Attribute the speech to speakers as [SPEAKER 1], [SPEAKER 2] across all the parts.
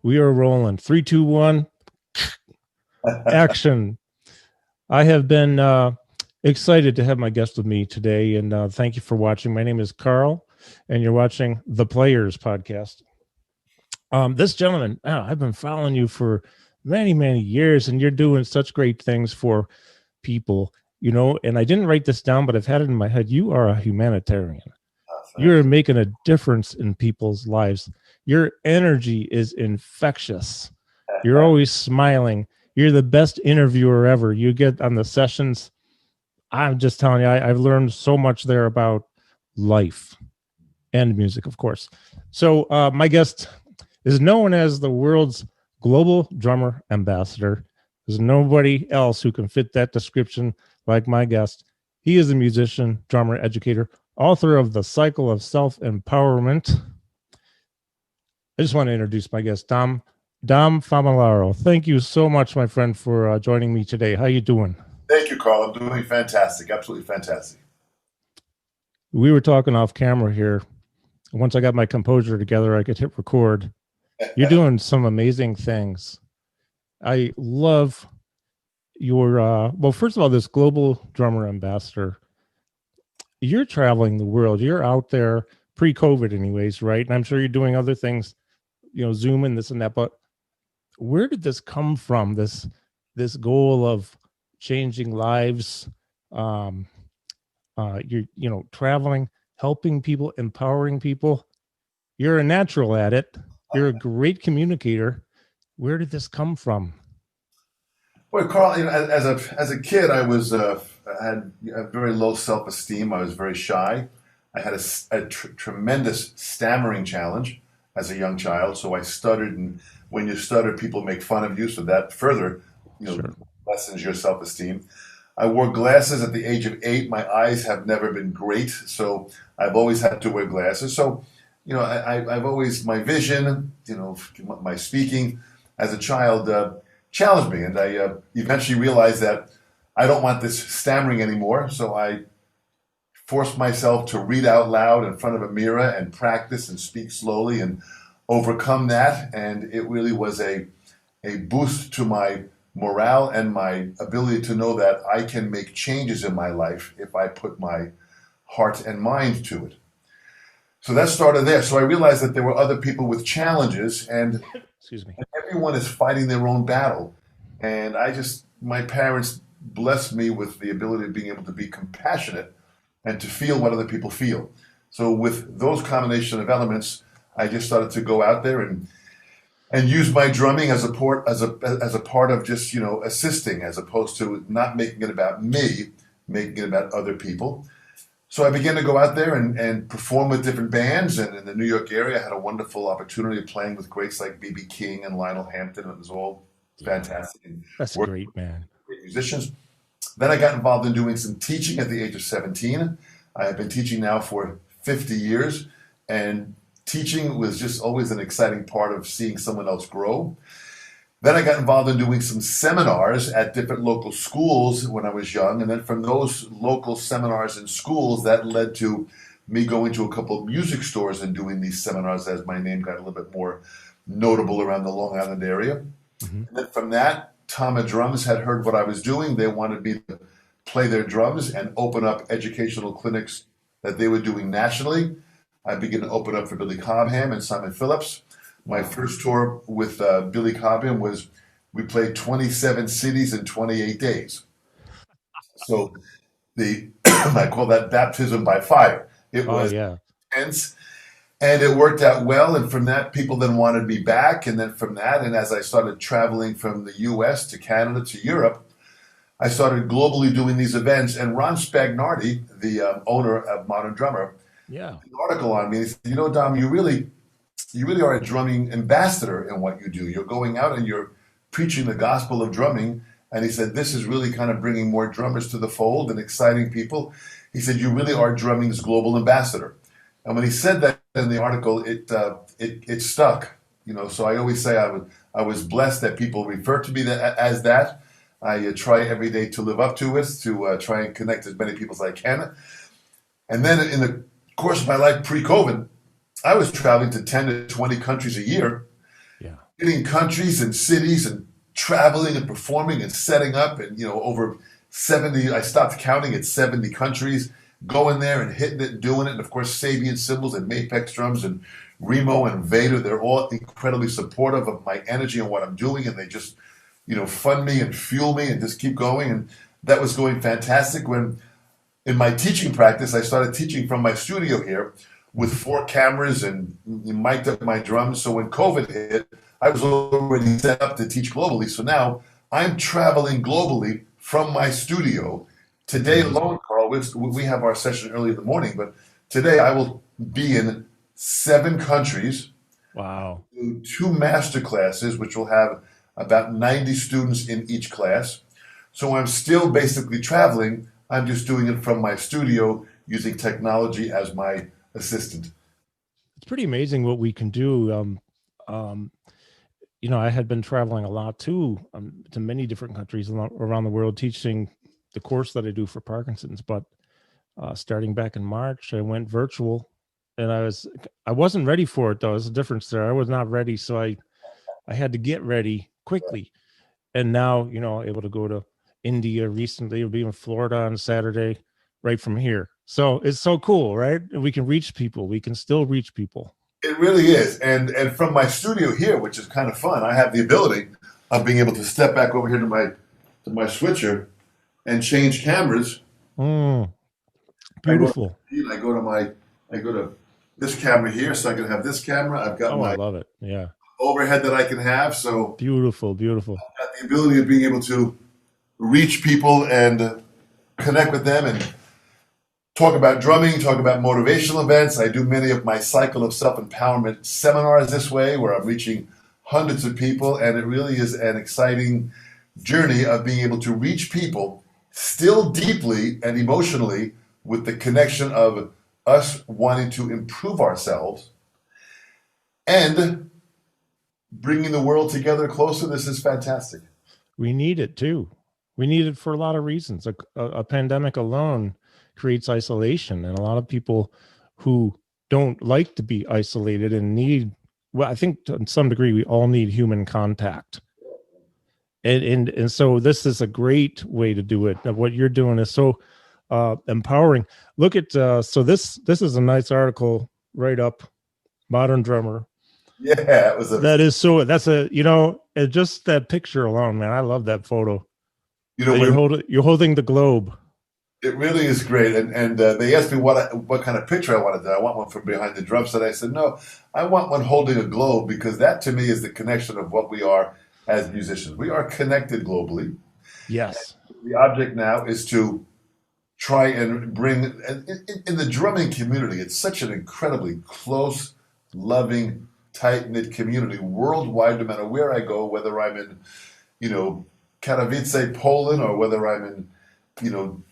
[SPEAKER 1] We are rolling. 3, 2, 1, action. I have been excited to have my guest with me today, and thank you for watching. My name is Carl, and you're watching the Players Podcast. This gentleman, I've been following you for many, many years, and you're doing such great things for people, and I didn't write this down, but I've had it in my head. You are a humanitarian. You're making a difference in people's lives. Your energy is infectious. You're always smiling. You're the best interviewer ever. You get on the sessions. I'm just telling you, I've learned so much there about life and music, of course. So my guest is known as the world's global drummer ambassador. There's nobody else who can fit that description like my guest. He is a musician, drummer, educator, author of The Cycle of Self-Empowerment. I just want to introduce my guest, Dom Famularo. Thank you so much, my friend, for joining me today. How you doing?
[SPEAKER 2] Thank you, Carl. I'm doing fantastic. Absolutely fantastic.
[SPEAKER 1] We were talking off camera here. Once I got my composure together, I could hit record. You're doing some amazing things. I love your, well, first of all, this global drummer ambassador. You're traveling the world. You're out there pre-COVID anyways, right? And I'm sure you're doing other things, Zoom and this and that, but where did this come from? This goal of changing lives, you're traveling, helping people, empowering people. You're a natural at it. You're a great communicator. Where did this come from?
[SPEAKER 2] Well, Carl, as a kid, I had a very low self-esteem. I was very shy. I had a tremendous stammering challenge as a young child. So I stuttered, and when you stutter, people make fun of you. So that further,
[SPEAKER 1] Sure.
[SPEAKER 2] lessens your self-esteem. I wore glasses at the age of 8. My eyes have never been great, so I've always had to wear glasses. So, I've always, my vision, my speaking as a child challenged me. And I eventually realized that I don't want this stammering anymore. So I forced myself to read out loud in front of a mirror and practice and speak slowly and overcome that. And it really was a boost to my morale and my ability to know that I can make changes in my life if I put my heart and mind to it. So that started there. So I realized that there were other people with challenges, and
[SPEAKER 1] Excuse me.
[SPEAKER 2] everyone is fighting their own battle. And my parents blessed me with the ability of being able to be compassionate and to feel what other people feel. So with those combination of elements, I just started to go out there and use my drumming as a part of just, assisting, as opposed to not making it about me, making it about other people. So I began to go out there and perform with different bands. And in the New York area, I had a wonderful opportunity of playing with greats like B.B. King and Lionel Hampton. It was all fantastic. And
[SPEAKER 1] That's great, man.
[SPEAKER 2] Great musicians. Then I got involved in doing some teaching at the age of 17. I have been teaching now for 50 years. And teaching was just always an exciting part of seeing someone else grow. Then I got involved in doing some seminars at different local schools when I was young. And then from those local seminars and schools, that led to me going to a couple of music stores and doing these seminars as my name got a little bit more notable around the Long Island area.
[SPEAKER 1] Mm-hmm.
[SPEAKER 2] And then from that, Tama Drums had heard what I was doing. They wanted me to play their drums and open up educational clinics that they were doing nationally. I began to open up for Billy Cobham and Simon Phillips. My first tour with Billy Cobham we played 27 cities in 28 days. So I call that baptism by fire. It was intense, and it worked out well. And from that, people then wanted me back. And then from that, and as I started traveling from the U.S. to Canada to Europe, I started globally doing these events. And Ron Spagnardi, the owner of Modern Drummer, an article on me. He said, Dom, you really are a drumming ambassador in what you do. You're going out and you're preaching the gospel of drumming. And he said, this is really kind of bringing more drummers to the fold and exciting people. He said, you really are drumming's global ambassador. And when he said that in the article, it stuck. So I always say I was blessed that people refer to me as that. I try every day to live up to it, to try and connect as many people as I can. And then in the course of my life pre-COVID, I was traveling to 10 to 20 countries a year.
[SPEAKER 1] Yeah.
[SPEAKER 2] hitting countries and cities and traveling and performing and setting up and over 70. I stopped counting at 70 countries, going there and hitting it and doing it. And of course, Sabian cymbals and Mapex drums and Remo and Vader, they're all incredibly supportive of my energy and what I'm doing, and they just fund me and fuel me and just keep going. And that was going fantastic. When in my teaching practice, I started teaching from my studio here with 4 cameras and mic'd up my drums. So when COVID hit, I was already set up to teach globally. So now I'm traveling globally from my studio. Today alone, Carl, we have our session early in the morning, but today I will be in 7 countries,
[SPEAKER 1] Wow.
[SPEAKER 2] do 2 master classes, which will have about 90 students in each class. So I'm still basically traveling. I'm just doing it from my studio using technology as my assistant.
[SPEAKER 1] It's pretty amazing what we can do. Um, I had been traveling a lot too, to many different countries around the world, teaching the course that I do for Parkinson's. But starting back in March, I went virtual, and I wasn't ready for it though. There's a difference there. I was not ready, so I had to get ready quickly. And now, able to go to India recently. We'll be in Florida on Saturday, right from here. So it's so cool, right? We can reach people. We can still reach people.
[SPEAKER 2] It really is. And from my studio here, which is kind of fun, I have the ability of being able to step back over here to my switcher and change cameras.
[SPEAKER 1] Mm, beautiful.
[SPEAKER 2] I go to this camera here, so I can have this camera. I've got
[SPEAKER 1] I
[SPEAKER 2] my
[SPEAKER 1] love it. Yeah.
[SPEAKER 2] overhead that I can have. So
[SPEAKER 1] Beautiful, beautiful.
[SPEAKER 2] I've got the ability of being able to reach people and connect with them and talk about drumming, talk about motivational events. I do many of my cycle of self-empowerment seminars this way, where I'm reaching hundreds of people, and it really is an exciting journey of being able to reach people still deeply and emotionally with the connection of us wanting to improve ourselves and bringing the world together closer. This is fantastic.
[SPEAKER 1] We need it too. We need it for a lot of reasons. A pandemic alone creates isolation, and a lot of people who don't like to be isolated and need, well, I think to some degree we all need human contact. And so this is a great way to do it. What you're doing is so empowering. Look at so this is a nice article right up, Modern Drummer.
[SPEAKER 2] Yeah, it was
[SPEAKER 1] That is so. That's just that picture alone, man. I love that photo. You're holding the globe.
[SPEAKER 2] it really is great. And they asked me what kind of picture I wanted. I want one from behind the drum set. I said, no, I want one holding a globe, because that to me is the connection of what we are as musicians. We are connected globally.
[SPEAKER 1] Yes.
[SPEAKER 2] The object now is to try and bring, in the drumming community, it's such an incredibly close, loving, tight-knit community worldwide, no matter where I go, whether I'm in, Katowice, Poland, or whether I'm in,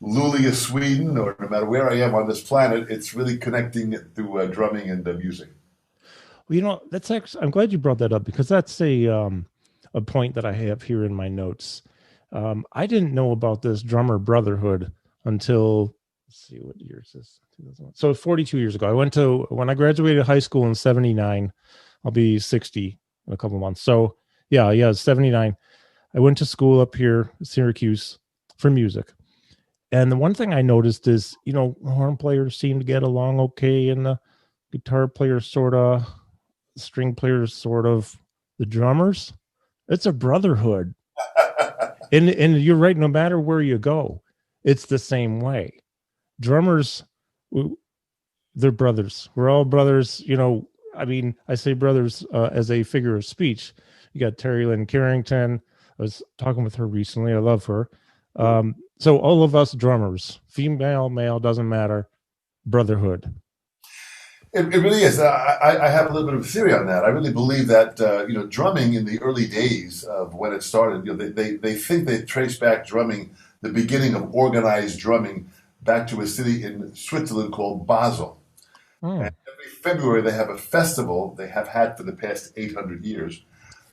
[SPEAKER 2] Luleå, Sweden, or no matter where I am on this planet, it's really connecting through drumming and music.
[SPEAKER 1] Well, that's actually, I'm glad you brought that up, because that's a point that I have here in my notes. I didn't know about this drummer brotherhood until, let's see, what year is this? 2001. So 42 years ago. When I graduated high school in 79, I'll be 60 in a couple of months. So yeah, 79. I went to school up here, Syracuse, for music. And the one thing I noticed is, horn players seem to get along okay, and the guitar players sort of, string players sort of, the drummers, it's a brotherhood. and you're right, no matter where you go, it's the same way. Drummers, they're brothers. We're all brothers. I say brothers as a figure of speech. You got Terry Lynn Carrington. I was talking with her recently. I love her. So all of us drummers, female, male, doesn't matter, brotherhood.
[SPEAKER 2] It really is. I have a little bit of a theory on that. I really believe that drumming in the early days of when it started, they think they trace back drumming, the beginning of organized drumming, back to a city in Switzerland called Basel. And every February they have a festival, they have had for the past 800 years,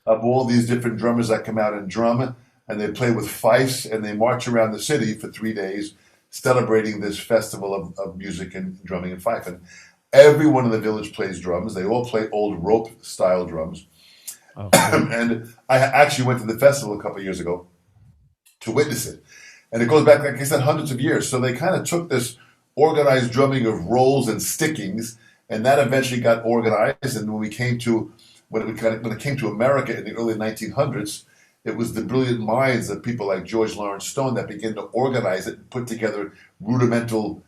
[SPEAKER 2] of all these different drummers that come out and drum, and they play with fifes, and they march around the city for 3 days celebrating this festival of music and drumming and fife. And everyone in the village plays drums. They all play old rope style drums.
[SPEAKER 1] Oh, cool.
[SPEAKER 2] And I actually went to the festival a couple of years ago to witness it. And it goes back, like I said, hundreds of years. So they kind of took this organized drumming of rolls and stickings, and that eventually got organized. And when it came to America in the early 1900s, it was the brilliant minds of people like George Lawrence Stone that began to organize it and put together rudimental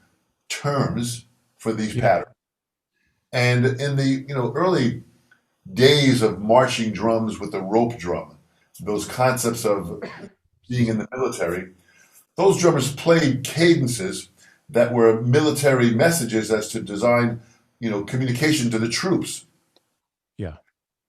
[SPEAKER 2] terms for these
[SPEAKER 1] Yeah.
[SPEAKER 2] patterns. And in the early days of marching drums with the rope drum, those concepts of being in the military, those drummers played cadences that were military messages as to design, communication to the troops.
[SPEAKER 1] Yeah.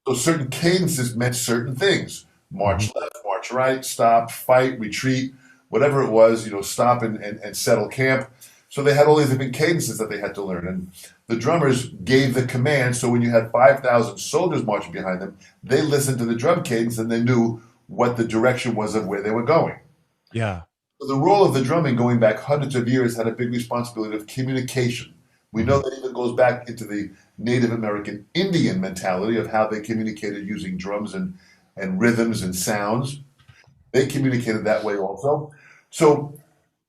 [SPEAKER 2] So certain cadences meant certain things:
[SPEAKER 1] Hmm.
[SPEAKER 2] march left, march right, stop, fight, retreat, whatever it was. Stop and settle camp. So they had all these different cadences that they had to learn, and the drummers gave the command. So when you had 5,000 soldiers marching behind them, they listened to the drum cadence and they knew what the direction was of where they were going.
[SPEAKER 1] Yeah.
[SPEAKER 2] So the role of the drumming, going back hundreds of years, had a big responsibility of communication. We know
[SPEAKER 1] Hmm.
[SPEAKER 2] that even goes back into the Native American Indian mentality of how they communicated using drums and rhythms and sounds. They communicated that way also. So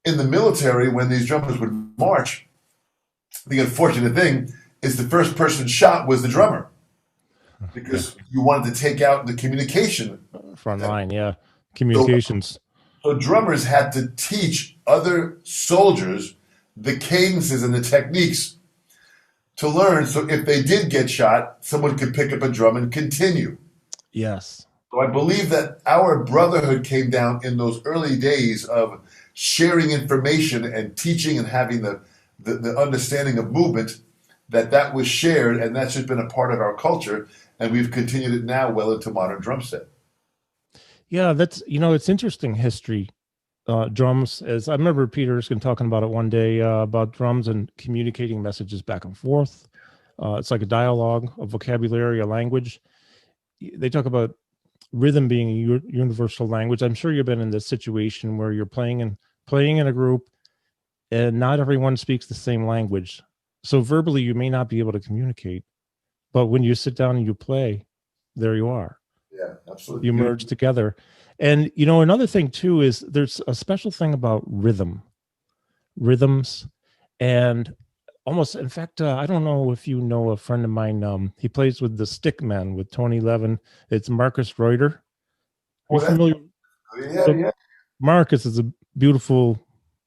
[SPEAKER 2] in the military, when these drummers would march, the unfortunate thing is the first person shot was the drummer
[SPEAKER 1] Yeah.
[SPEAKER 2] because you wanted to take out the communication.
[SPEAKER 1] Front line. Yeah.
[SPEAKER 2] So,
[SPEAKER 1] Communications.
[SPEAKER 2] so drummers had to teach other soldiers the cadences and the techniques to learn. So if they did get shot, someone could pick up a drum and continue.
[SPEAKER 1] Yes.
[SPEAKER 2] So I believe that our brotherhood came down in those early days of sharing information and teaching and having the understanding of movement, that was shared, and that's just been a part of our culture, and we've continued it now well into modern drum set.
[SPEAKER 1] Yeah. That's, it's interesting history. Drums, as I remember Peter Erskine talking about it one day, about drums and communicating messages back and forth. It's like a dialogue, a vocabulary, a language. They talk about rhythm being a universal language. I'm sure you've been in this situation where you're playing in a group and not everyone speaks the same language. So verbally you may not be able to communicate, but when you sit down and you play, there you are.
[SPEAKER 2] Yeah, absolutely.
[SPEAKER 1] You merge together. And another thing too is there's a special thing about rhythms, and almost, in fact, I don't know if you know a friend of mine. He plays with the Stickmen with Tony Levin. It's Marcus Reuter. Are you
[SPEAKER 2] Oh, that's,
[SPEAKER 1] familiar?
[SPEAKER 2] yeah,
[SPEAKER 1] So
[SPEAKER 2] yeah.
[SPEAKER 1] Marcus is a beautiful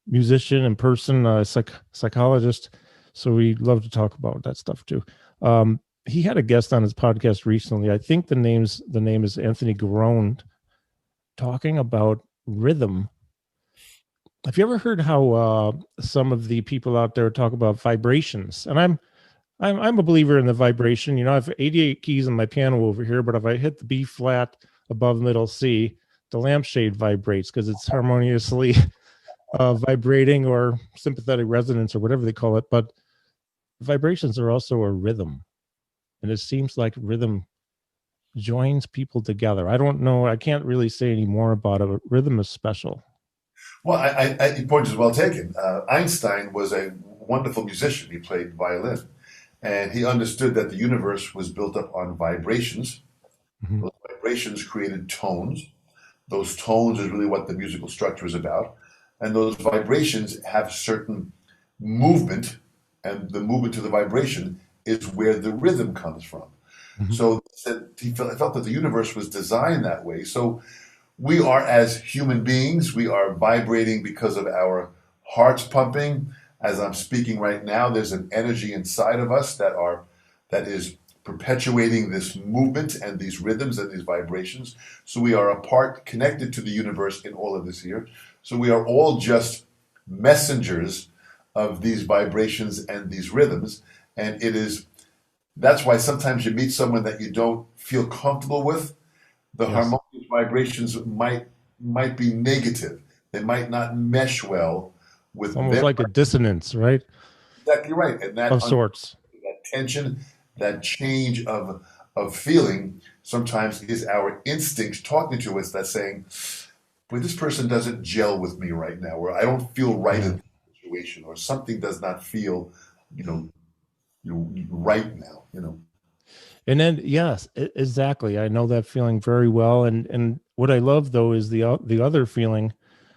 [SPEAKER 1] musician and person, psychologist. So we love to talk about that stuff too. He had a guest on his podcast recently. I think the name is Anthony Garone, talking about rhythm. Have you ever heard how some of the people out there talk about vibrations? And I'm a believer in the vibration. I have 88 keys on my piano over here, but if I hit the B flat above middle C, the lampshade vibrates because it's harmoniously vibrating, or sympathetic resonance, or whatever they call it. But vibrations are also a rhythm, and it seems like rhythm joins people together. I don't know. I can't really say any more about it, but rhythm is special.
[SPEAKER 2] Well, your point is well taken. Einstein was a wonderful musician. He played violin, and he understood that the universe was built up on vibrations.
[SPEAKER 1] Mhm.
[SPEAKER 2] Those vibrations created tones. Those tones is really what the musical structure is about. And those vibrations have certain movement, and the movement to the vibration is where the rhythm comes from.
[SPEAKER 1] Mhm.
[SPEAKER 2] So he felt that the universe was designed that way. So we are, as human beings, we are vibrating because of our hearts pumping. As I'm speaking right now, there's an energy inside of us that is perpetuating this movement and these rhythms and these vibrations. So we are a part connected to the universe in all of this here. So we are all just messengers of these vibrations and these rhythms. And that's why sometimes you meet someone that you don't feel comfortable with. The
[SPEAKER 1] Yes.
[SPEAKER 2] harmonious vibrations might be negative. They might not mesh well
[SPEAKER 1] It's
[SPEAKER 2] with
[SPEAKER 1] almost
[SPEAKER 2] them.
[SPEAKER 1] like a dissonance, right?
[SPEAKER 2] Exactly right. And
[SPEAKER 1] Of sorts.
[SPEAKER 2] that tension, that change of feeling sometimes is our instinct talking to us that's saying, boy, this person doesn't gel with me right now, or I don't feel right in
[SPEAKER 1] Yeah.
[SPEAKER 2] the situation, or something does not feel, right now.
[SPEAKER 1] And then, yes, exactly. I know that feeling very well. And what I love though is the other feeling.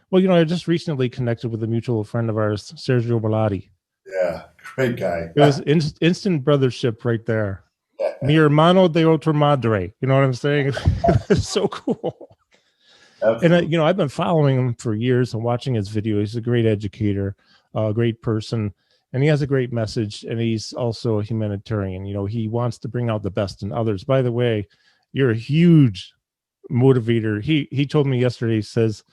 [SPEAKER 1] Well, I just recently connected with a mutual friend of ours, Sergio Bellotti.
[SPEAKER 2] Yeah, great guy.
[SPEAKER 1] It was instant brothership right there. Mi hermano de otra madre. You know what I'm saying? It was so cool. And
[SPEAKER 2] Absolutely.
[SPEAKER 1] I've been following him for years and watching his video. He's a great educator, a great person, and he has a great message. And he's also a humanitarian. He wants to bring out the best in others. By the way, you're a huge motivator. He told me yesterday. He says,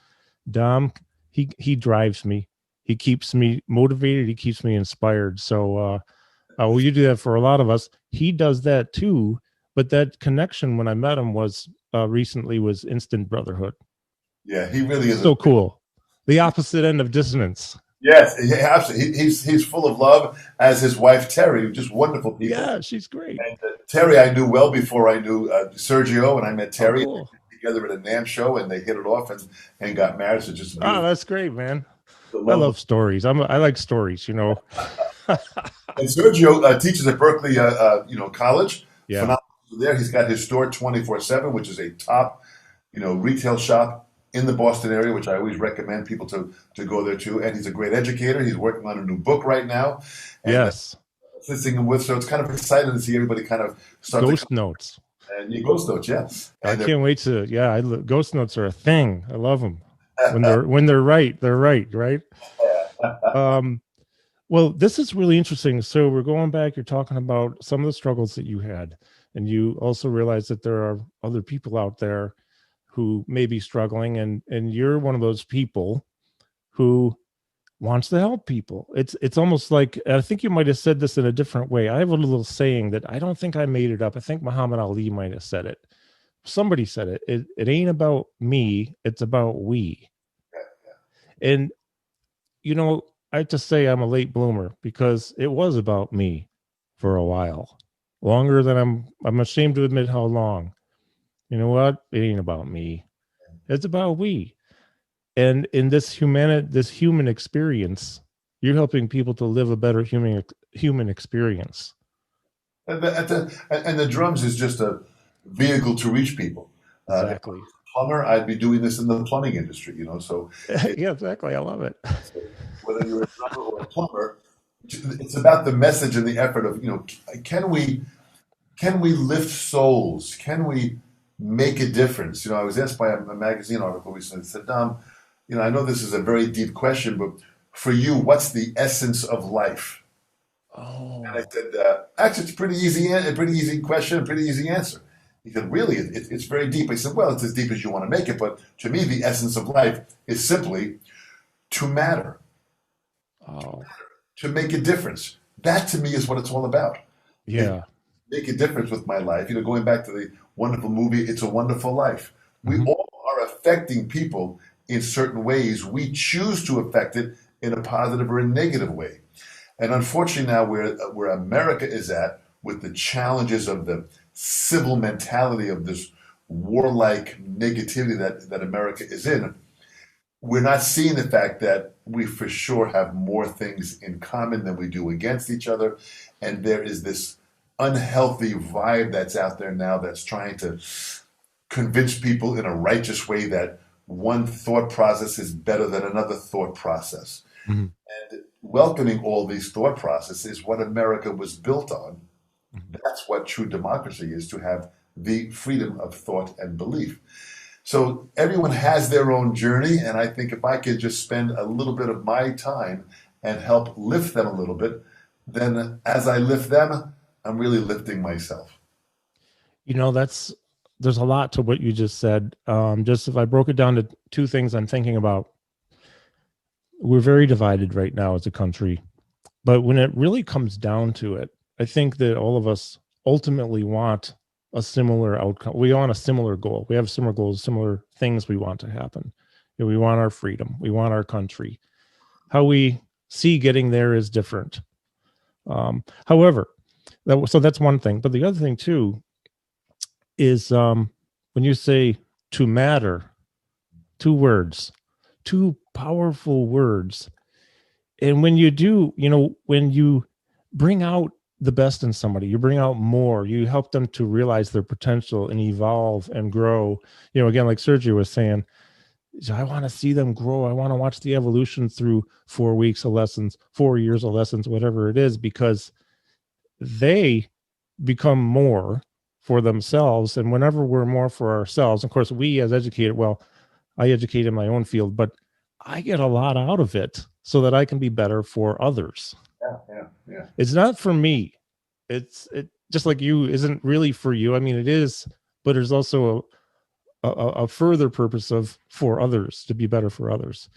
[SPEAKER 1] Dom, he drives me. He keeps me motivated. He keeps me inspired. So, well, you do that for a lot of us. He does that too. But that connection when I met him was recently was instant brotherhood.
[SPEAKER 2] Yeah, he really is.
[SPEAKER 1] So cool. The opposite end of dissonance.
[SPEAKER 2] Yes, yeah, absolutely. He's full of love, as his wife Terry, just wonderful people.
[SPEAKER 1] Yeah, she's great.
[SPEAKER 2] And Terry, I knew well before I knew Sergio, and I met
[SPEAKER 1] Oh,
[SPEAKER 2] Terry
[SPEAKER 1] cool.
[SPEAKER 2] together at a NAM show, and they hit it off and got married. So just a
[SPEAKER 1] Oh,
[SPEAKER 2] beautiful,
[SPEAKER 1] that's great, man. I
[SPEAKER 2] lovely.
[SPEAKER 1] love stories. I like stories.
[SPEAKER 2] And Sergio teaches at Berkeley, college.
[SPEAKER 1] Yeah.
[SPEAKER 2] Phenomenal there. He's got his store 24/7, which is a top, retail shop in the Boston area, which I always recommend people to go there too. And he's a great educator. He's working on a new book right now, and
[SPEAKER 1] Yes.
[SPEAKER 2] assisting him with. So it's kind of exciting to see everybody kind of start to come.
[SPEAKER 1] Ghost notes.
[SPEAKER 2] And you ghost notes, yeah.
[SPEAKER 1] I
[SPEAKER 2] And
[SPEAKER 1] can't wait to. Yeah, ghost notes are a thing. I love them. When they're right, they're right, right? Um, well, this is really interesting. So we're going back. You're talking about some of the struggles that you had, and you also realize that there are other people out there who may be struggling, and you're one of those people who wants to help people. It's almost like, I think you might have said this in a different way. I have a little saying that I don't think I made it up. I think Muhammad Ali might have said it. Somebody said it. It ain't about me. It's about we. And I have to say I'm a late bloomer because it was about me for a while, longer than I'm ashamed to admit how long. You know what? It ain't about me. It's about we. And in this human experience, you're helping people to live a better human experience.
[SPEAKER 2] and the drums is just a vehicle to reach people. If I
[SPEAKER 1] Exactly.
[SPEAKER 2] was a plumber, I'd be doing this in the plumbing industry, So it,
[SPEAKER 1] Yeah, exactly. I love it.
[SPEAKER 2] whether you're a drummer or a plumber, it's about the message and the effort of, can we lift souls? Can we make a difference? I was asked by a magazine article recently that said, Dom, I know this is a very deep question, but for you, what's the essence of life? And I
[SPEAKER 1] Oh,
[SPEAKER 2] said, actually, it's a pretty easy question, a pretty easy answer. He said, really, it's very deep. I said, well, it's as deep as you want to make it, but to me, the essence of life is simply to matter,
[SPEAKER 1] oh,
[SPEAKER 2] to make a difference. That to me is what it's all about. Is
[SPEAKER 1] yeah.
[SPEAKER 2] make a difference with my life. Going back to the wonderful movie, It's a Wonderful Life. We
[SPEAKER 1] Mhm.
[SPEAKER 2] all are affecting people in certain ways. We choose to affect it in a positive or a negative way. And unfortunately, now where America is at, with the challenges of the civil mentality of this warlike negativity that America is in, we're not seeing the fact that we for sure have more things in common than we do against each other. And there is this unhealthy vibe that's out there now that's trying to convince people in a righteous way that one thought process is better than another thought process.
[SPEAKER 1] Mhm.
[SPEAKER 2] And welcoming all these thought processes is what America was built on.
[SPEAKER 1] Mhm.
[SPEAKER 2] That's what true democracy is, to have the freedom of thought and belief. So everyone has their own journey, and I think if I could just spend a little bit of my time and help lift them a little bit, then as I lift them, I'm really lifting myself.
[SPEAKER 1] That's there's a lot to what you just said. Just if I broke it down to two things I'm thinking about, we're very divided right now as a country. But when it really comes down to it, I think that all of us ultimately want a similar outcome. We want a similar goal. We have similar goals, similar things we want to happen. We want our freedom. We want our country. How we see getting there is different. However, so that's one thing. But the other thing too is when you say to matter, two words, two powerful words. And when you do, when you bring out the best in somebody. You bring out more. You help them to realize their potential and evolve and grow. Again, like Sergio was saying, I want to see them grow. I want to watch the evolution through 4 weeks of lessons, 4 years of lessons, whatever it is, because they become more for themselves. And whenever we're more for ourselves, of course, we as educated, well, I educate in my own field, but I get a lot out of it so that I can be better for others.
[SPEAKER 2] Yeah, yeah, yeah.
[SPEAKER 1] It's not for me. It just like you isn't really for you. I mean, it is, but there's also a further purpose of for others, to be better for others.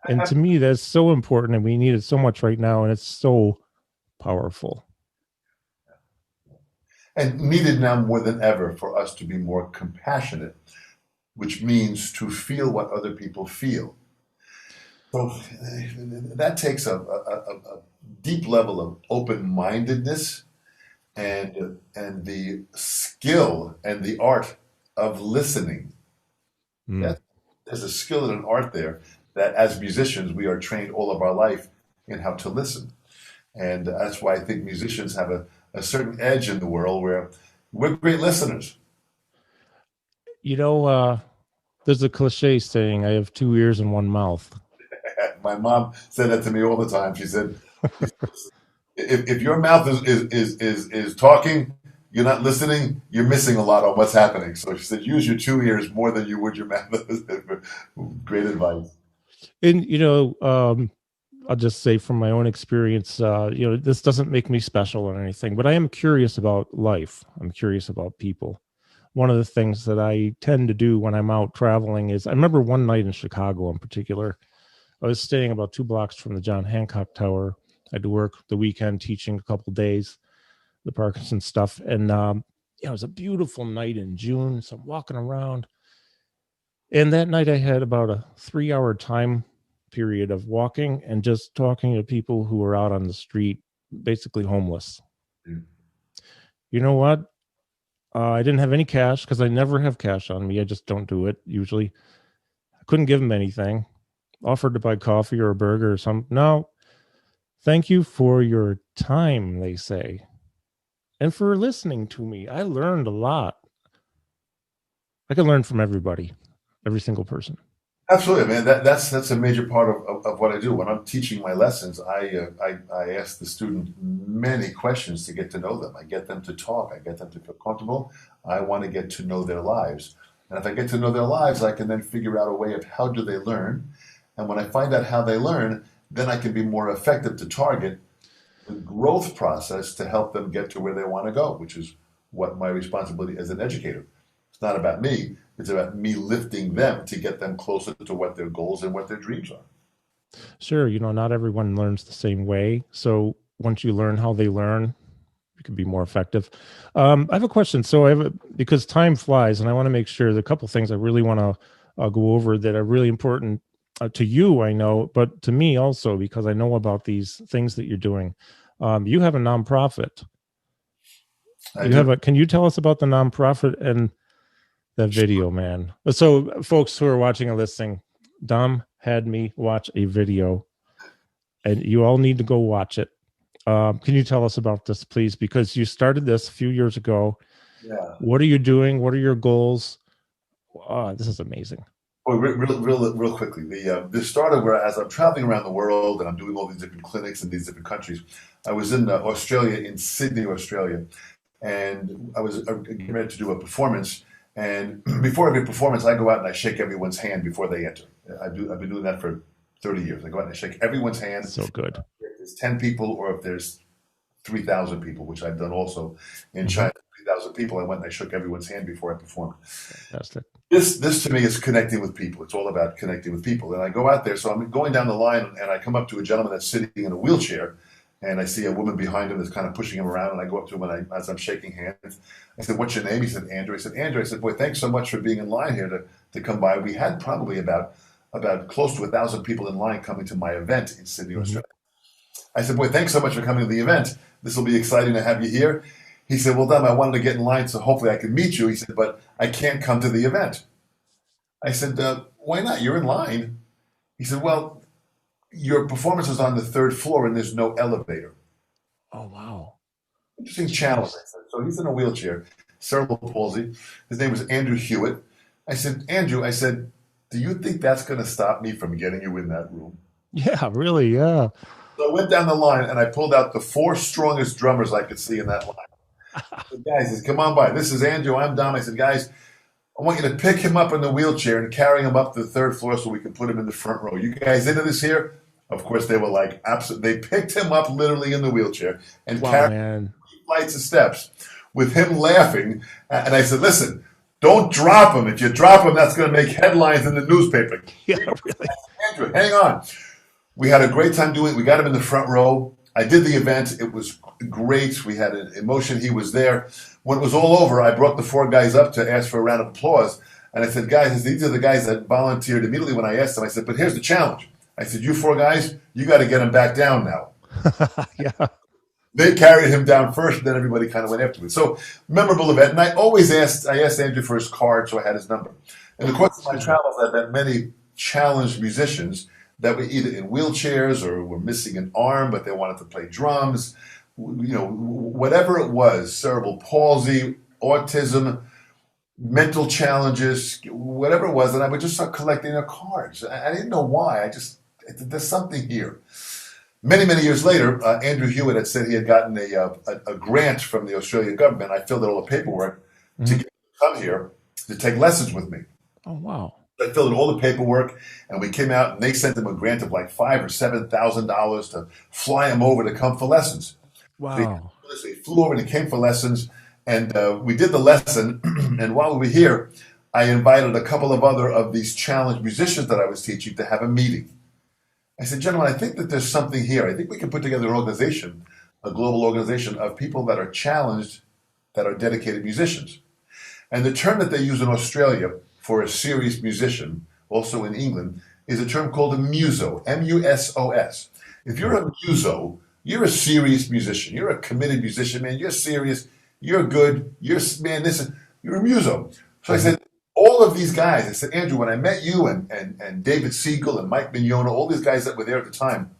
[SPEAKER 1] And to me, that's so important, and we need it so much right now, and it's so powerful.
[SPEAKER 2] And needed now more than ever for us to be more compassionate, which means to feel what other people feel. So that takes a deep level of open-mindedness and the skill and the art of listening.
[SPEAKER 1] Mm.
[SPEAKER 2] That there's a skill and an art there that as musicians we are trained all of our life in how to listen. And that's why I think musicians have a certain edge in the world where we're great listeners.
[SPEAKER 1] You know, there's a cliche saying, I have two ears and one mouth.
[SPEAKER 2] My mom said that to me all the time. She said, if your mouth is talking, you're not listening, you're missing a lot on what's happening. So she said, use your two ears more than you would your mouth. Great advice.
[SPEAKER 1] And, I'll just say from my own experience, this doesn't make me special or anything, but I am curious about life. I'm curious about people. One of the things that I tend to do when I'm out traveling is I remember one night in Chicago in particular, I was staying about 2 blocks from the John Hancock Tower. I had to work the weekend teaching a couple days, the Parkinson stuff. And, it was a beautiful night in June. So I'm walking around. And that night I had about a 3 hour time period of walking and just talking to people who were out on the street, basically homeless.
[SPEAKER 2] Mm.
[SPEAKER 1] You know what? I didn't have any cash because I never have cash on me. I just don't do it usually. I couldn't give them anything. Offered to buy coffee or a burger or something. No, thank you for your time, they say, and for listening to me. I learned a lot. I can learn from everybody, every single person.
[SPEAKER 2] Absolutely, man. That's a major part of what I do. When I'm teaching my lessons, I ask the student many questions to get to know them. I get them to talk. I get them to feel comfortable. I want to get to know their lives. And if I get to know their lives, I can then figure out a way of how do they learn. And when I find out how they learn, then I can be more effective to target the growth process to help them get to where they want to go, which is what my responsibility as an educator. It's not about me. It's about me lifting them to get them closer to what their goals and what their dreams are.
[SPEAKER 1] Sure, not everyone learns the same way. So once you learn how they learn, you can be more effective. I have a question. So because time flies, and I want to make sure there are a couple things I really want to go over that are really important to you, I know, but to me also, because I know about these things that you're doing. You have a nonprofit.
[SPEAKER 2] I do.
[SPEAKER 1] Can you tell us about the nonprofit and the video, man? So folks who are watching and listening, Dom had me watch a video, and you all need to go watch it. Can you tell us about this, please? Because you started this a few years ago.
[SPEAKER 2] Yeah.
[SPEAKER 1] What are you doing? What are your goals? This is amazing.
[SPEAKER 2] Well, real quickly, this started where as I'm traveling around the world and I'm doing all these different clinics in these different countries. I was in Australia, in Sydney, Australia, and I was getting ready to do a performance. And before every performance, I go out and I shake everyone's hand before they enter. I've been doing that for 30 years. I go out and I shake everyone's hand.
[SPEAKER 1] So good.
[SPEAKER 2] If there's 10 people or if there's 3,000 people, which I've done also in
[SPEAKER 1] Mhm.
[SPEAKER 2] China, 3,000 people, I went and I shook everyone's hand before I performed.
[SPEAKER 1] Fantastic.
[SPEAKER 2] This to me is connecting with people. It's all about connecting with people. And I go out there, so I'm going down the line, and I come up to a gentleman that's sitting in a wheelchair, and I see a woman behind him that's kind of pushing him around, and I go up to him, and as I'm shaking hands, I said, "What's your name?" He said, "Andrew." I said, "Andrew." I said, "Boy, thanks so much for being in line here to come by." We had probably about close to 1,000 people in line coming to my event in Sydney,
[SPEAKER 1] Mhm.
[SPEAKER 2] Australia. I said, "Boy, thanks so much for coming to the event. This will be exciting to have you here." He said, "Well, Dom, I wanted to get in line, so hopefully I can meet you." He said, "But I can't come to the event." I said, "Why not? You're in line." He said, "Well, your performance is on the third floor and there's no elevator."
[SPEAKER 1] Oh, wow.
[SPEAKER 2] Interesting challenge.
[SPEAKER 1] Jeez.
[SPEAKER 2] I said, so he's in a wheelchair, cerebral palsy. His name was Andrew Hewitt. I said, Andrew, I said, do you think that's going to stop me from getting you in that room?
[SPEAKER 1] Yeah, really. Yeah.
[SPEAKER 2] So I went down the line and I pulled out the four strongest drummers I could see in that line. I said, guys, I said, come on by. This is Andrew. I'm Dom. I said, guys, I want you to pick him up in the wheelchair and carry him up to the third floor so we can put him in the front row. You guys into this here? Of course, they were like, absolutely. They picked him up literally in the wheelchair and
[SPEAKER 1] Wow,
[SPEAKER 2] carried
[SPEAKER 1] man.
[SPEAKER 2] flights of steps with him laughing. And I said, listen, don't drop him. If you drop him, that's going to make headlines in the newspaper.
[SPEAKER 1] Yeah, really.
[SPEAKER 2] Andrew, hang on. We had a great time doing it. We got him in the front row. I did the event. It was great. We had an emotion. He was there. When it was all over, I brought the four guys up to ask for a round of applause. And I said, guys, these are the guys that volunteered immediately when I asked them. I said, but here's the challenge. I said, you four guys, you got to get him back down now.
[SPEAKER 1] Yeah.
[SPEAKER 2] They carried him down first, and then everybody kind of went after it. So, memorable event. And I asked Andrew for his card, so I had his number. In the course of my travels, I've met many challenged musicians that were either in wheelchairs or were missing an arm, but they wanted to play drums. You know, whatever it was, cerebral palsy, autism, mental challenges, whatever it was, and I would just start collecting their cards. I didn't know why. There's something here. Many, many years later, Andrew Hewitt had said he had gotten a grant from the Australian government. I filled out all the paperwork to get him to come here to take lessons with me.
[SPEAKER 1] Oh, wow.
[SPEAKER 2] I filled in all the paperwork, and we came out, and they sent him a grant of like $5,000 or $7,000 to fly him over to come for lessons.
[SPEAKER 1] Wow.
[SPEAKER 2] They flew over and he came for lessons, and we did the lesson. And while we were here, I invited a couple of other of these challenged musicians that I was teaching to have a meeting. I said, gentlemen, I think that there's something here. I think we can put together an organization, a global organization of people that are challenged, that are dedicated musicians. And the term that they use in Australia for a serious musician, also in England, is a term called a muso, M-U-S-O-S. If you're a muso, you're a serious musician. You're a committed musician, man. You're serious. You're good. You're a muso. So I said, all of these guys, I said, Andrew, when I met you and David Siegel and Mike Mignona, all these guys that were there at the time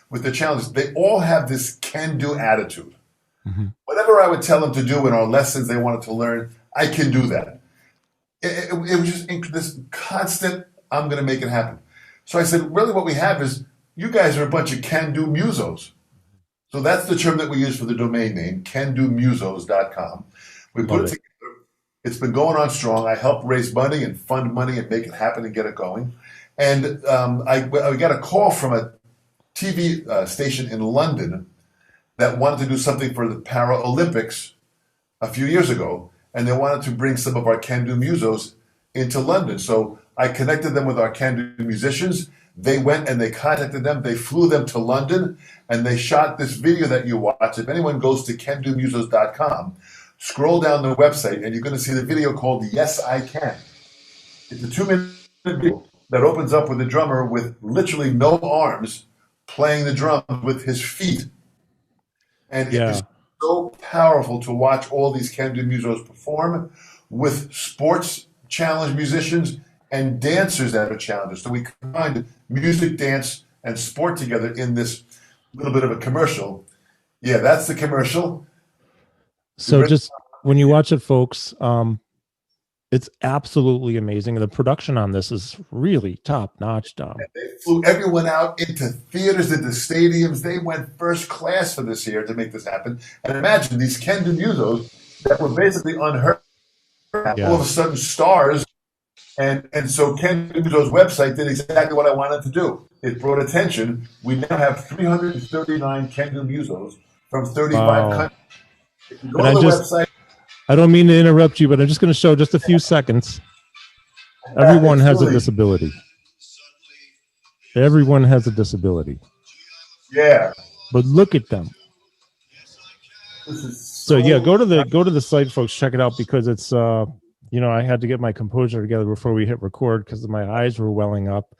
[SPEAKER 2] with the challenges, they all have this can-do attitude. Mm-hmm. Whatever I would tell them to do in our lessons they wanted to learn, I can do that. It was just this constant, I'm going to make it happen. So I said, really what we have is you guys are a bunch of can-do musos. So that's the term that we use for the domain name, candomusos.com. We put it together. It's been going on strong. I help raise money and fund money and make it happen and get it going. And I got a call from a TV station in London that wanted to do something for the Paralympics a few years ago. And they wanted to bring some of our can-do musos into London. So I connected them with our can-do musicians. They went and they contacted them. They flew them to London, and they shot this video that you watch. If anyone goes to candomusos.com, scroll down the website, and you're going to see the video called Yes, I Can. It's a 2-minute video that opens up with a drummer with literally no arms playing the drums with his feet. And it is so powerful to watch all these can-do musos perform with sports challenge musicians and dancers that are challengers. So we combined music, dance, and sport together in this little bit of a commercial. Yeah, that's the commercial.
[SPEAKER 1] So just when you watch it, folks, it's absolutely amazing. The production on this is really top-notch, Dom.
[SPEAKER 2] They flew everyone out into theaters, into stadiums. They went first class for this year to make this happen. And imagine these can-do musos that were basically unheard of, all of a sudden stars. And so Ken Muso's website did exactly what I wanted to do. It brought attention. We now have 339 can-do musos from 35 countries. If you go on the website,
[SPEAKER 1] I don't mean to interrupt you, but I'm just going to show just a few seconds. Everyone has a disability. Everyone has a disability.
[SPEAKER 2] Yeah.
[SPEAKER 1] But look at them. So yeah, go to the site, folks. Check it out because it's I had to get my composure together before we hit record because my eyes were welling up.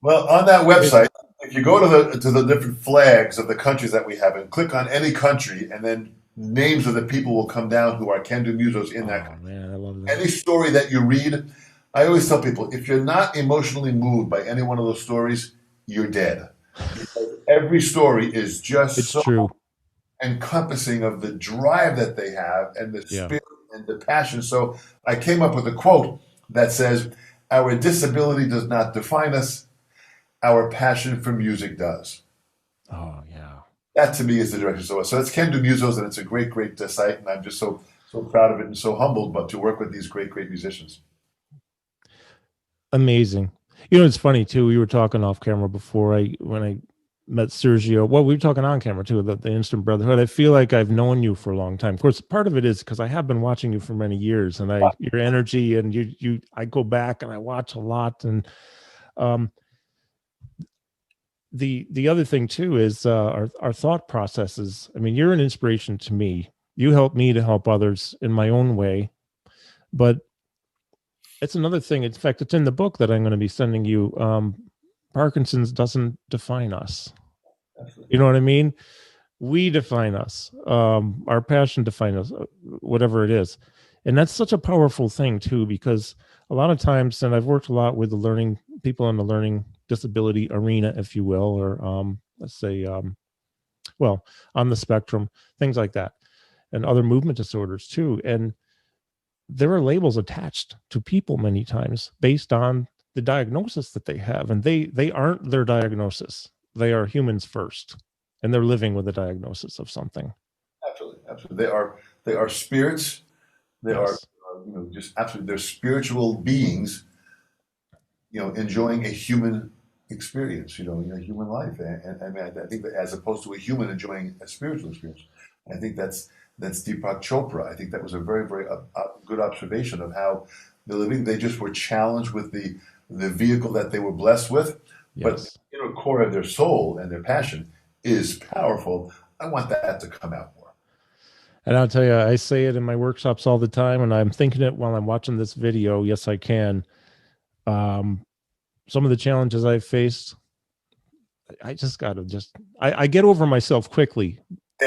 [SPEAKER 2] Well, on that website, if you go to the different flags of the countries that we have and click on any country, and then names of the people will come down who are can-do musos in that country.
[SPEAKER 1] Man, I love that.
[SPEAKER 2] Any story that you read, I always tell people, if you're not emotionally moved by any one of those stories, you're dead. Because every story is just
[SPEAKER 1] true.
[SPEAKER 2] encompassing of the drive that they have and the
[SPEAKER 1] Yeah.
[SPEAKER 2] spirit and the passion. So I came up with a quote that says, "Our disability does not define us, our passion for music does."
[SPEAKER 1] Oh, yeah.
[SPEAKER 2] That to me is the direction. So that's Ken DeMuso's, and it's a great, great site, and I'm just so proud of it and so humbled, but to work with these great, great musicians.
[SPEAKER 1] Amazing. You know, it's funny too. We were talking off camera before when I met Sergio. Well, we were talking on camera too, the Instant Brotherhood. I feel like I've known you for a long time. Of course, part of it is because I have been watching you for many years, and your energy and I go back and I watch a lot. And um, the other thing too is our thought processes. I mean, you're an inspiration to me. You help me to help others in my own way, but it's another thing. In fact, it's in the book that I'm going to be sending you. Parkinson's doesn't define us. You know what I mean? We define us. Our passion defines us, whatever it is. And that's such a powerful thing too, because a lot of times, and I've worked a lot with the learning people in the learning disability arena, if you will, or let's say, well, on the spectrum, things like that, and other movement disorders too. And there are labels attached to people many times based on the diagnosis that they have, and they aren't their diagnosis. They are humans first, and they're living with a diagnosis of something.
[SPEAKER 2] Absolutely, absolutely. They are spirits. They are
[SPEAKER 1] Yes.
[SPEAKER 2] just absolutely. They're spiritual beings, enjoying a human experience. A human life. And I mean, I think that as opposed to a human enjoying a spiritual experience, I think that's Deepak Chopra. I think that was a very, very good observation of how they're living. They just were challenged with the vehicle that they were blessed with, but
[SPEAKER 1] Yes.
[SPEAKER 2] the inner core of their soul and their passion is powerful. I want that to come out more.
[SPEAKER 1] And I'll tell you, I say it in my workshops all the time, and I'm thinking it while I'm watching this video. Yes, I can. Some of the challenges I've faced, I just got to I get over myself quickly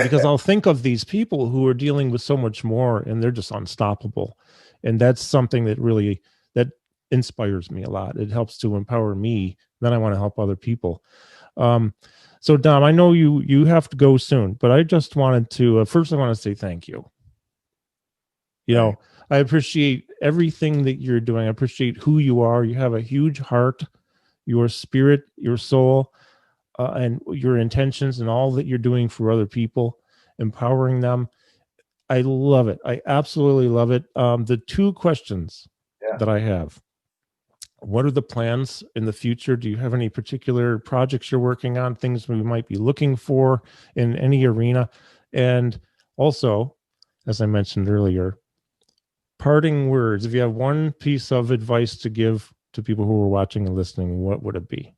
[SPEAKER 1] because I'll think of these people who are dealing with so much more, and they're just unstoppable. And that's something that inspires me a lot. It helps to empower me. Then I want to help other people. So Dom, I know you have to go soon, but I just wanted to first I want to say thank you. I appreciate everything that you're doing. I appreciate who you are. You have a huge heart, your spirit, your soul, and your intentions, and all that you're doing for other people, empowering them. I love it. I absolutely love it. The two questions
[SPEAKER 2] Yeah.
[SPEAKER 1] that I have: what are the plans in the future? Do you have any particular projects you're working on, things we might be looking for in any arena? And also, as I mentioned earlier, parting words. If you have one piece of advice to give to people who are watching and listening, what would it be?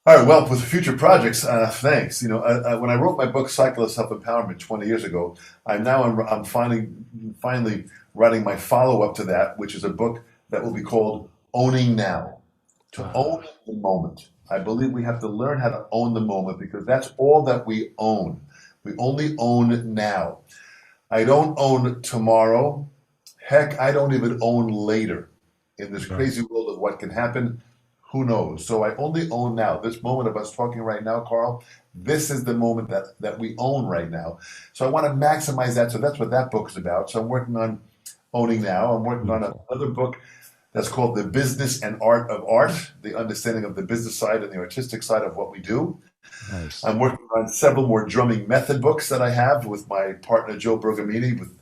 [SPEAKER 2] All right. Well, with future projects, thanks. When I wrote my book "Cyclist Self Empowerment" 20 years ago, I'm finally writing my follow up to that, which is a book that will be called "Owning Now." To own the moment. I believe we have to learn how to own the moment because that's all that we own. We only own now. I don't own tomorrow. Heck, I don't even own later. In this
[SPEAKER 1] Yeah.
[SPEAKER 2] crazy world of what can happen, who knows? So I only own now. This moment of us talking right now, Carl, this is the moment that we own right now. So I want to maximize that. So that's what that book is about. So I'm working on owning now. I'm working on
[SPEAKER 1] Beautiful.
[SPEAKER 2] another book that's called The Business and Art of Art, the understanding of the business side and the artistic side of what we do.
[SPEAKER 1] Nice.
[SPEAKER 2] I'm working on several more drumming method books that I have with my partner Joe Bergamini with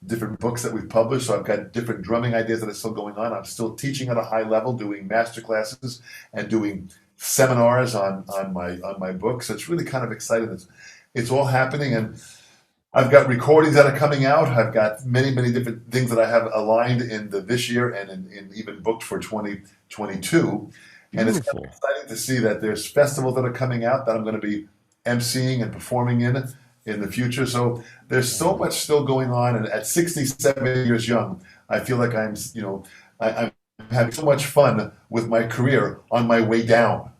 [SPEAKER 2] different books that we've published. So I've got different drumming ideas that are still going on. I'm still teaching at a high level, doing master classes and doing seminars on my books. So it's really kind of exciting. It's all happening, and I've got recordings that are coming out. I've got many, many different things that I have aligned in this year and in even booked for 2022. And it's kind
[SPEAKER 1] Beautiful.
[SPEAKER 2] of exciting to see that there's festivals that are coming out that I'm going to be emceeing and performing in the future. So there's so much still going on. And at 67 years young, I feel like I'm having so much fun with my career on my way down.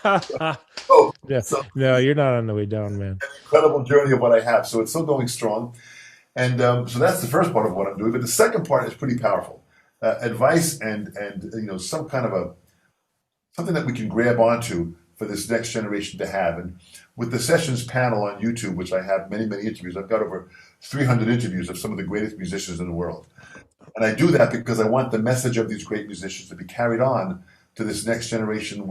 [SPEAKER 2] So,
[SPEAKER 1] Yeah.
[SPEAKER 2] so
[SPEAKER 1] No, you're not on the way down, man.
[SPEAKER 2] incredible journey of what I have. So it's still going strong. And so that's the first part of what I'm doing. But the second part is pretty powerful. Advice and some kind of something that we can grab onto for this next generation to have. And with the Sessions panel on YouTube, which I have many, many interviews. I've got over 300 interviews of some of the greatest musicians in the world. And I do that because I want the message of these great musicians to be carried on to this next generation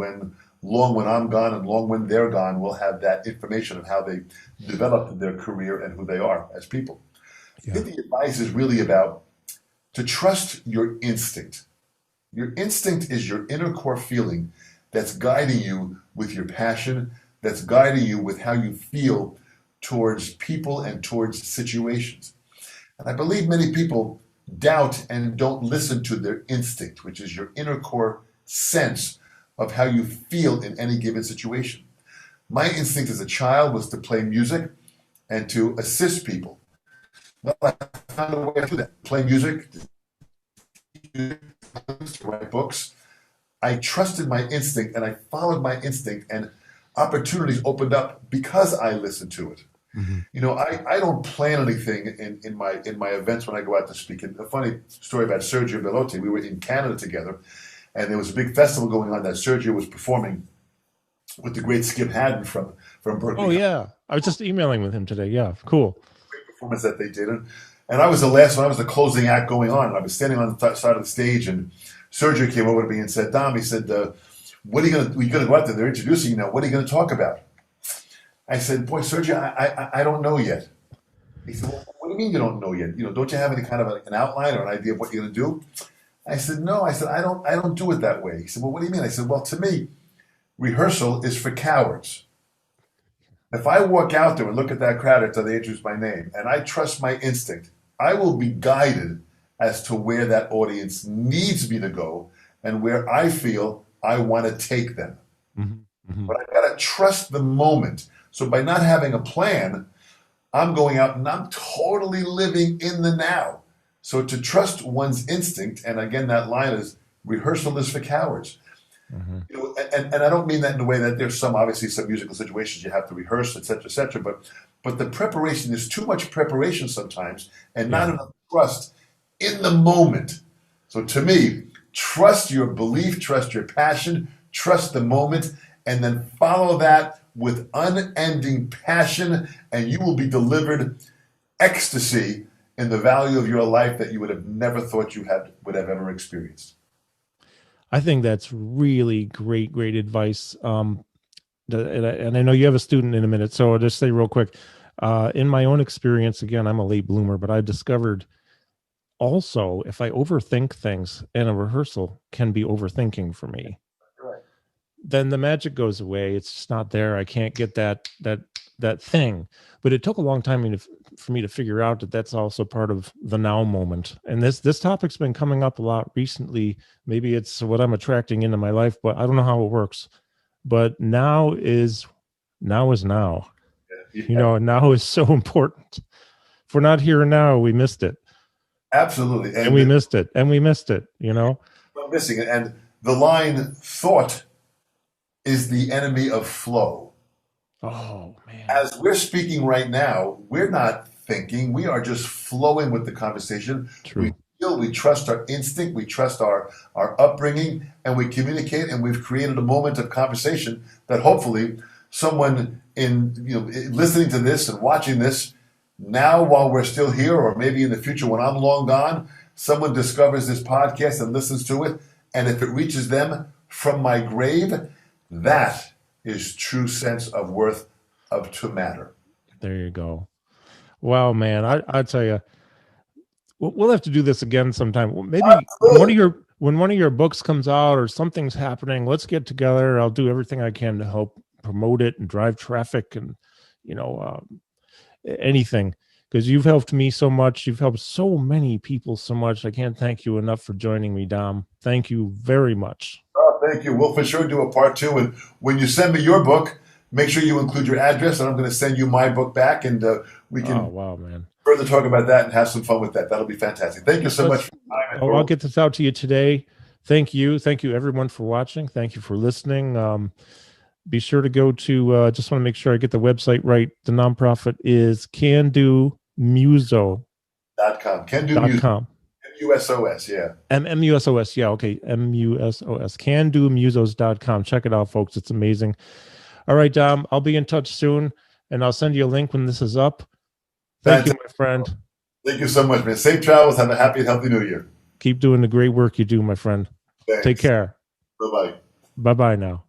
[SPEAKER 2] long when I'm gone and long when they're gone, we'll have that information of how they developed their career and who they are as people. Yeah. I think the advice is really about to trust your instinct. Your instinct is your inner core feeling that's guiding you with your passion, that's guiding you with how you feel towards people and towards situations. And I believe many people doubt and don't listen to their instinct, which is your inner core sense of how you feel in any given situation. My instinct as a child was to play music and to assist people. Well, I found a way to do that. Play music, to write books. I trusted my instinct and I followed my instinct, and opportunities opened up because I listened to it. Mm-hmm. You know, I don't plan anything in my events when I go out to speak. And a funny story about Sergio Bellotti. We were in Canada together, and there was a big festival going on that Sergio was performing with the great Skip Haddon from Berkeley.
[SPEAKER 1] Oh yeah, I was just emailing with him today. Yeah, cool.
[SPEAKER 2] Great performance that they did, and I was the last one. I was the closing act going on, and I was standing on the side of the stage, and Sergio came over to me and said, "Dom," he said, "What are you going to go out there? They're introducing you now. What are you going to talk about?" I said, "Boy, Sergio, I don't know yet." He said, "Well, what do you mean you don't know yet? You know, don't you have any kind of an outline or an idea of what you're going to do?" I said, "No." I said, I don't do it that way." He said, "Well, what do you mean?" I said, "Well, to me, rehearsal is for cowards. If I walk out there and look at that crowd until they introduce my name, and I trust my instinct, I will be guided as to where that audience needs me to go and where I feel I want to take them. Mm-hmm. Mm-hmm. But I got to trust the moment. So by not having a plan, I'm going out and I'm totally living in the now. So to trust one's instinct, and again, that line is, rehearsal is for cowards. Mm-hmm. You know, and I don't mean that in a way that there's obviously some musical situations you have to rehearse, et cetera, but the preparation, there's too much preparation sometimes and not enough trust in the moment. So to me, trust your belief, trust your passion, trust the moment, and then follow that with unending passion, and you will be delivered ecstasy in the value of your life that you would have never thought you would have ever experienced.
[SPEAKER 1] I think that's really great advice. And I know you have a student in a minute, so I'll just say real quick, in my own experience, again, I'm a late bloomer, but I've discovered also if I overthink things, and a rehearsal can be overthinking for me. Then the magic goes away. It's just not there. I can't get that thing. But it took a long time for me to figure out that that's also part of the now moment. And this topic's been coming up a lot recently. Maybe it's what I'm attracting into my life, but I don't know how it works. But now is now. Yeah. You know, now is so important. If we're not here now, we missed it.
[SPEAKER 2] Absolutely.
[SPEAKER 1] And we missed it. And we missed it, you know?
[SPEAKER 2] We're missing it. And the line, thought is the enemy of flow.
[SPEAKER 1] Oh, man.
[SPEAKER 2] As we're speaking right now, we're not thinking. We are just flowing with the conversation.
[SPEAKER 1] True.
[SPEAKER 2] We trust our instinct. We trust our upbringing, and we communicate, and we've created a moment of conversation that hopefully someone listening to this and watching this now while we're still here, or maybe in the future when I'm long gone, someone discovers this podcast and listens to it, and if it reaches them from my grave, that is true sense of worth of to matter.
[SPEAKER 1] There you go. Wow, man. I tell you, we'll have to do this again sometime. Maybe when one of your books comes out or something's happening, let's get together. I'll do everything I can to help promote it and drive traffic and, anything, because you've helped me so much. You've helped so many people so much. I can't thank you enough for joining me, Dom. Thank you very much.
[SPEAKER 2] Thank you. We'll for sure do a part 2. And when you send me your book, make sure you include your address, and I'm going to send you my book back, and we can further talk about that and have some fun with that. That'll be fantastic. Thank you so much for your time.
[SPEAKER 1] I'll get this out to you today. Thank you. Thank you, everyone, for watching. Thank you for listening. Be sure to go to, just want to make sure I get the website right. The nonprofit is candomuso.com.
[SPEAKER 2] Candomuso. MUSOS, yeah.
[SPEAKER 1] MUSOS, yeah, okay. MUSOS. Candomusos.com. Check it out, folks. It's amazing. All right, Dom, I'll be in touch soon, and I'll send you a link when this is up. Thank you, my friend.
[SPEAKER 2] Thank you so much, man. Safe travels. Have a happy and healthy new year.
[SPEAKER 1] Keep doing the great work you do, my friend.
[SPEAKER 2] Thanks.
[SPEAKER 1] Take care.
[SPEAKER 2] Bye-bye.
[SPEAKER 1] Bye-bye now.